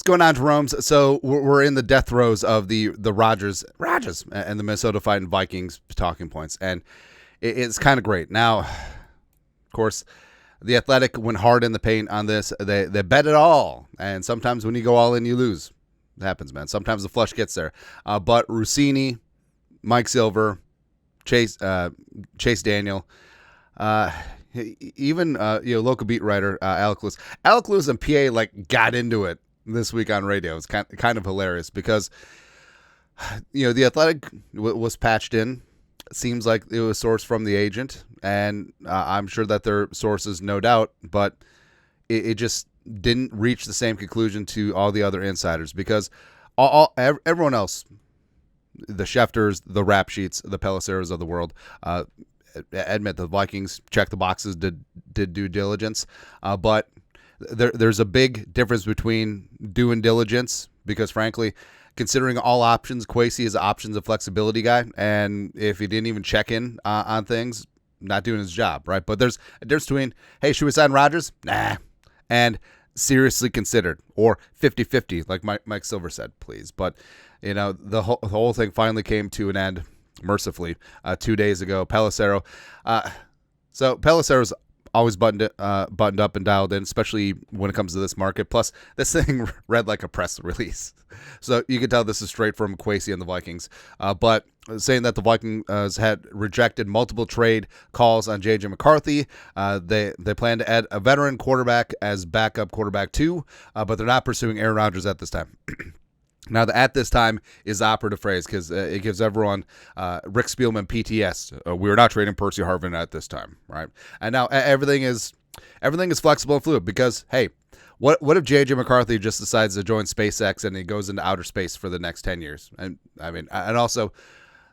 going on, Jerome's? So we're in the death throes of the Rodgers and the Minnesota Vikings talking points, and it's kind of great. Now, of course, the Athletic went hard in the paint on this. They bet it all, and sometimes when you go all in, you lose. It happens, man. Sometimes the flush gets there. But Russini, Mike Silver, Chase Daniel, even local beat writer Alec Lewis and PA got into it this week on radio. It's kind of hilarious because the Athletic was patched in. It seems like it was sourced from the agent, and I'm sure that their sources, no doubt, but it just didn't reach the same conclusion to all the other insiders because everyone else, the Schefters, the Rap Sheets, the Pelisseros of the world, admit the Vikings checked the boxes, did due diligence, but there's a big difference between doing diligence because, frankly, considering all options, Kwesi is an options and flexibility guy, and if he didn't even check in on things, not doing his job, right? But there's a difference between, hey, should we sign Rodgers? Nah. And seriously considered, or 50-50, like Mike Silver said, please. But, the whole thing finally came to an end, mercifully, 2 days ago. Pelissero. So Pelissero's always buttoned up and dialed in, especially when it comes to this market. Plus, this thing read like a press release. So you can tell this is straight from Kwesi and the Vikings. But saying that the Vikings had rejected multiple trade calls on J.J. McCarthy. They plan to add a veteran quarterback as backup quarterback too, but they're not pursuing Aaron Rodgers at this time. Now, the "at this time" is the operative phrase because it gives everyone Rick Spielman PTS. We're not trading Percy Harvin at this time, right? And now everything is flexible and fluid because, hey, what if J.J. McCarthy just decides to join SpaceX and he goes into outer space for the next 10 years? And also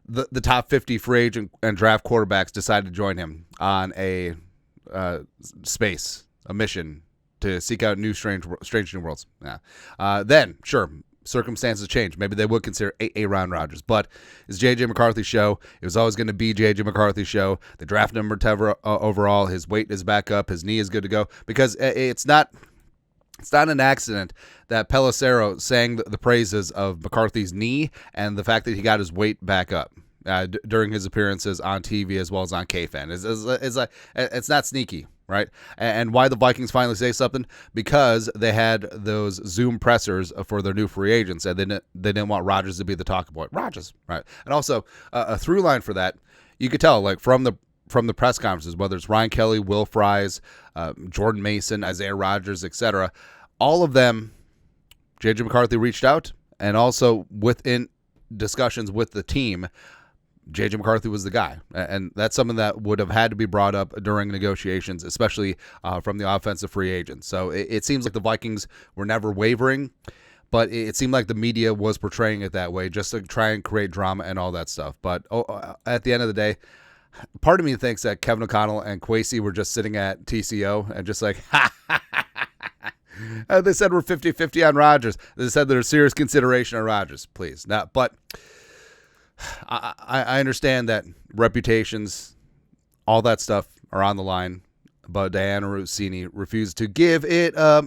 the top 50 free agent and draft quarterbacks decide to join him on a mission to seek out new strange new worlds. Yeah. Then, sure, circumstances change. Maybe they would consider Aaron Rodgers, but it's J.J. McCarthy's show. It was always going to be J.J. McCarthy's show. The draft number 10 overall, his weight is back up, his knee is good to go because it's not an accident that Pelissero sang the praises of McCarthy's knee and the fact that he got his weight back up during his appearances on TV as well as on KFan. It's not sneaky, right? And why the Vikings finally say something? Because they had those Zoom pressers for their new free agents, and they didn't want Rodgers to be the talking point. Rodgers, right? And also a through line for that, you could tell from the press conferences, whether it's Ryan Kelly, Will Fries, Jordan Mason, Isaiah Rodgers, etc., all of them, J.J. McCarthy reached out, and also within discussions with the team, J.J. McCarthy was the guy. And that's something that would have had to be brought up during negotiations, especially from the offensive free agents. So it seems like the Vikings were never wavering, but it seemed like the media was portraying it that way just to try and create drama and all that stuff. But at the end of the day, part of me thinks that Kevin O'Connell and Kwesi were just sitting at TCO and just like, they said we're 50-50 on Rodgers. They said there's serious consideration on Rodgers. Please. Now, but I understand that reputations, all that stuff are on the line, but Dianna Russini refused to give it up.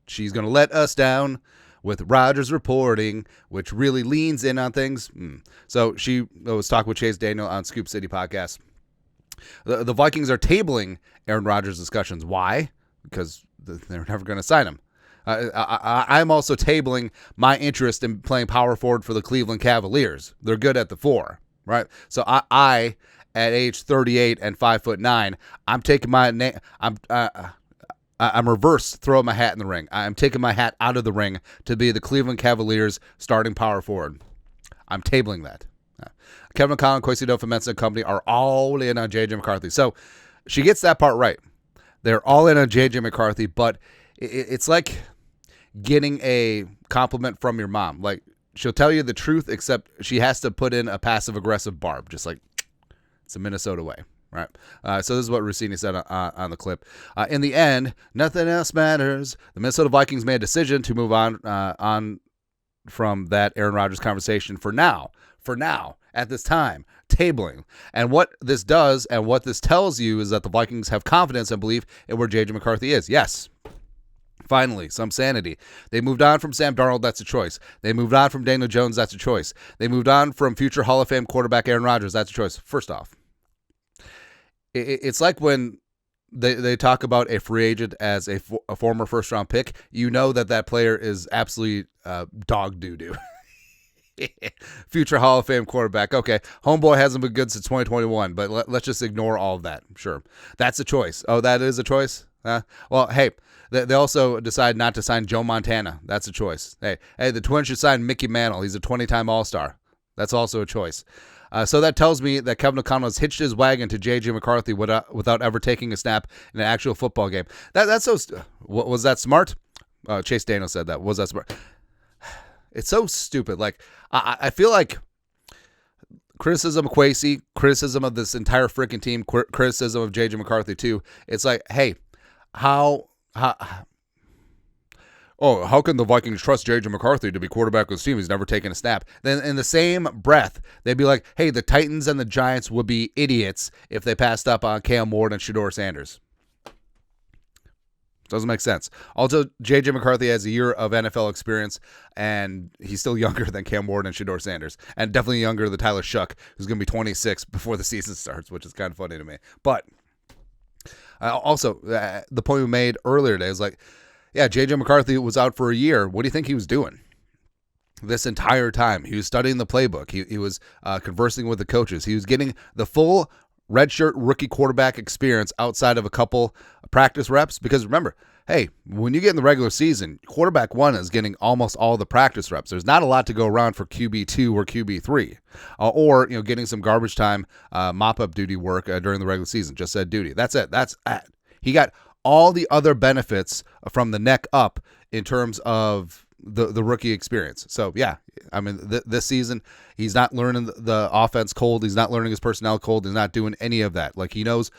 She's going to let us down with Rodgers reporting, which really leans in on things. So she was talking with Chase Daniel on Scoop City podcast. The Vikings are tabling Aaron Rodgers discussions. Why? Because they're never going to sign him. I'm also tabling my interest in playing power forward for the Cleveland Cavaliers. They're good at the 4, right? So I at age 38 and 5'9", I'm taking my I'm reverse throwing my hat in the ring. I'm taking my hat out of the ring to be the Cleveland Cavaliers starting power forward. I'm tabling that. Kevin O'Connell, Kwesi adofo-mensah and company are all in on J.J. McCarthy. So she gets that part right. They're all in on J.J. McCarthy, but it's like getting a compliment from your mom. Like, she'll tell you the truth, except she has to put in a passive-aggressive barb, just like it's a Minnesota way, right? So this is what Russini said on the clip. In the end, nothing else matters. The Minnesota Vikings made a decision to move on from that Aaron Rodgers conversation for now, at this time, tabling. And what this does and what this tells you is that the Vikings have confidence and belief in where J.J. McCarthy is. Yes. Finally, some sanity. They moved on from Sam Darnold, that's a choice. They moved on from Daniel Jones, that's a choice. They moved on from future Hall of Fame quarterback Aaron Rodgers, that's a choice. First off, it's like when they talk about a free agent as a former first-round pick, you know that player is absolutely dog doo-doo. Future Hall of Fame quarterback. Okay, homeboy hasn't been good since 2021, but let's just ignore all of that. Sure, that's a choice. Oh, that is a choice? Well, hey, they also decide not to sign Joe Montana. That's a choice. Hey, the Twins should sign Mickey Mantle. He's a 20-time All-Star. That's also a choice. So that tells me that Kevin O'Connell has hitched his wagon to J.J. McCarthy without ever taking a snap in an actual football game. That's so. Was that smart? Chase Daniel said that. Was that smart? It's so stupid. Like I feel like criticism of Kwesi, criticism of this entire freaking team, criticism of J.J. McCarthy too. It's like, hey, how can the Vikings trust J.J. McCarthy to be quarterback of this team? He's never taken a snap. Then in the same breath, they'd be like, hey, the Titans and the Giants would be idiots if they passed up on Cam Ward and Shedeur Sanders. Doesn't make sense. Also, J.J. McCarthy has a year of NFL experience, and he's still younger than Cam Ward and Shedeur Sanders, and definitely younger than Tyler Shuck, who's going to be 26 before the season starts, which is kind of funny to me. But also, the point we made earlier today is like, yeah, J.J. McCarthy was out for a year. What do you think he was doing this entire time? He was studying the playbook. He was conversing with the coaches. He was getting the full redshirt rookie quarterback experience outside of a couple practice reps. Because remember, hey, when you get in the regular season, quarterback one is getting almost all the practice reps. There's not a lot to go around for QB2 or QB3, or getting some garbage time mop-up duty work during the regular season. Just said duty. That's it. He got all the other benefits from the neck up in terms of the rookie experience. So, yeah, I mean, this season, he's not learning the offense cold. He's not learning his personnel cold. He's not doing any of that. Like, he knows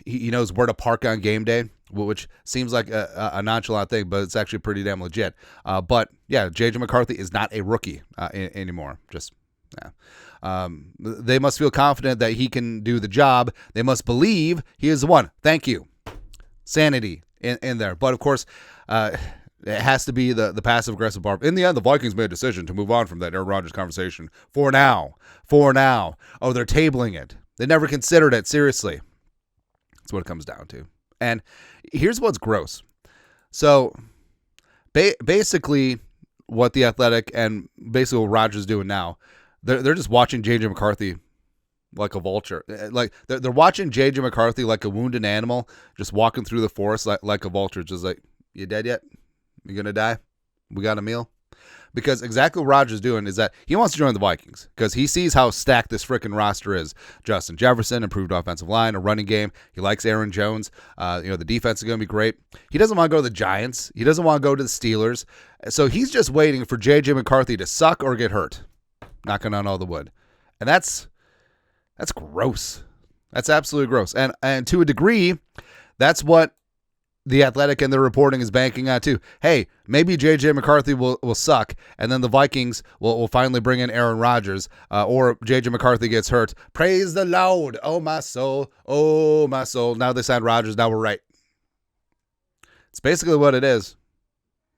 where to park on game day, which seems like a nonchalant thing, but it's actually pretty damn legit. But, yeah, J.J. McCarthy is not a rookie anymore. They must feel confident that he can do the job. They must believe he is the one. Thank you. Sanity in there. But, of course, it has to be the passive-aggressive bar. In the end, the Vikings made a decision to move on from that Aaron Rodgers conversation for now. Oh, they're tabling it. They never considered it. Seriously. That's what it comes down to. And here's what's gross. So, basically, what The Athletic and basically what Rodgers is doing now, they're just watching J.J. McCarthy like a vulture. Like, they're watching J.J. McCarthy like a wounded animal, just walking through the forest like a vulture, just like, you dead yet? You going to die? We got a meal? Because exactly what Rodgers is doing is that he wants to join the Vikings because he sees how stacked this freaking roster is. Justin Jefferson, improved offensive line, a running game. He likes Aaron Jones. The defense is going to be great. He doesn't want to go to the Giants. He doesn't want to go to the Steelers. So he's just waiting for J.J. McCarthy to suck or get hurt. Knocking on all the wood. And that's gross. That's absolutely gross. And to a degree, that's what The Athletic and their reporting is banking on too. Hey, maybe J.J. McCarthy will suck, and then the Vikings will finally bring in Aaron Rodgers, or J.J. McCarthy gets hurt. Praise the Lord, oh my soul, oh my soul. Now they signed Rodgers, now we're right. It's basically what it is,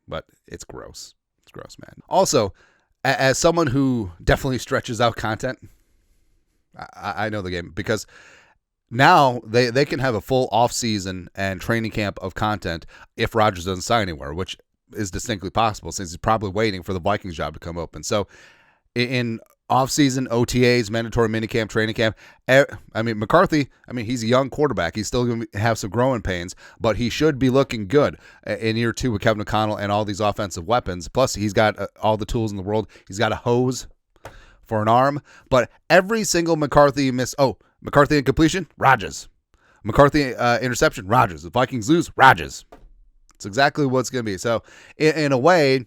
but it's gross. It's gross, man. Also, as someone who definitely stretches out content, I know the game because now they can have a full offseason and training camp of content if Rodgers doesn't sign anywhere, which is distinctly possible since he's probably waiting for the Vikings job to come open. So in offseason, OTAs, mandatory minicamp, training camp, McCarthy, he's a young quarterback. He's still going to have some growing pains, but he should be looking good in year two with Kevin O'Connell and all these offensive weapons. Plus, he's got all the tools in the world. He's got a hose for an arm, but every single McCarthy McCarthy incompletion, Rodgers. McCarthy interception, Rodgers. The Vikings lose, Rodgers. It's exactly what it's going to be. So, in a way,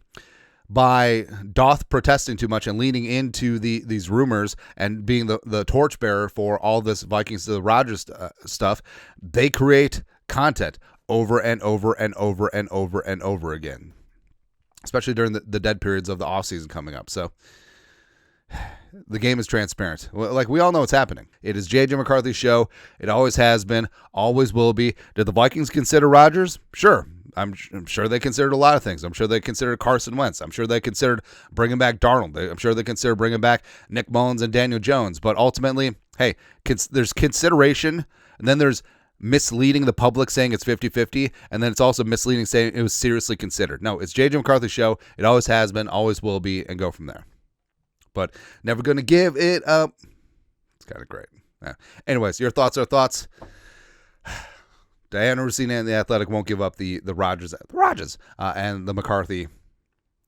by Doth protesting too much and leaning into these rumors and being the torchbearer for all this Vikings to the Rodgers stuff, they create content over and over and over and over and over again, especially during the dead periods of the offseason coming up. So, the game is transparent. Like, we all know what's happening. It is J.J. McCarthy's show. It always has been, always will be. Did the Vikings consider Rodgers? Sure. I'm sure they considered a lot of things. I'm sure they considered Carson Wentz. I'm sure they considered bringing back Darnold. I'm sure they considered bringing back Nick Mullins and Daniel Jones. But ultimately, hey, there's consideration, and then there's misleading the public saying it's 50-50, and then it's also misleading saying it was seriously considered. No, it's J.J. McCarthy's show. It always has been, always will be, and go from there. But never going to give it up. It's kind of great. Yeah. Anyways, your thoughts are thoughts. Dianna, Russini, and the Athletic won't give up the Rodgers and the McCarthy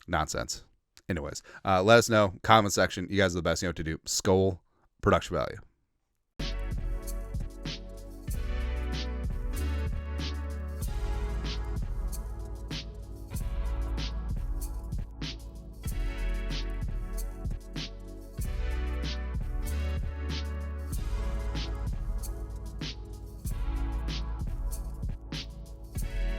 nonsense. Anyways, let us know. Comment section. You guys are the best. You know what to do. Skol, production value.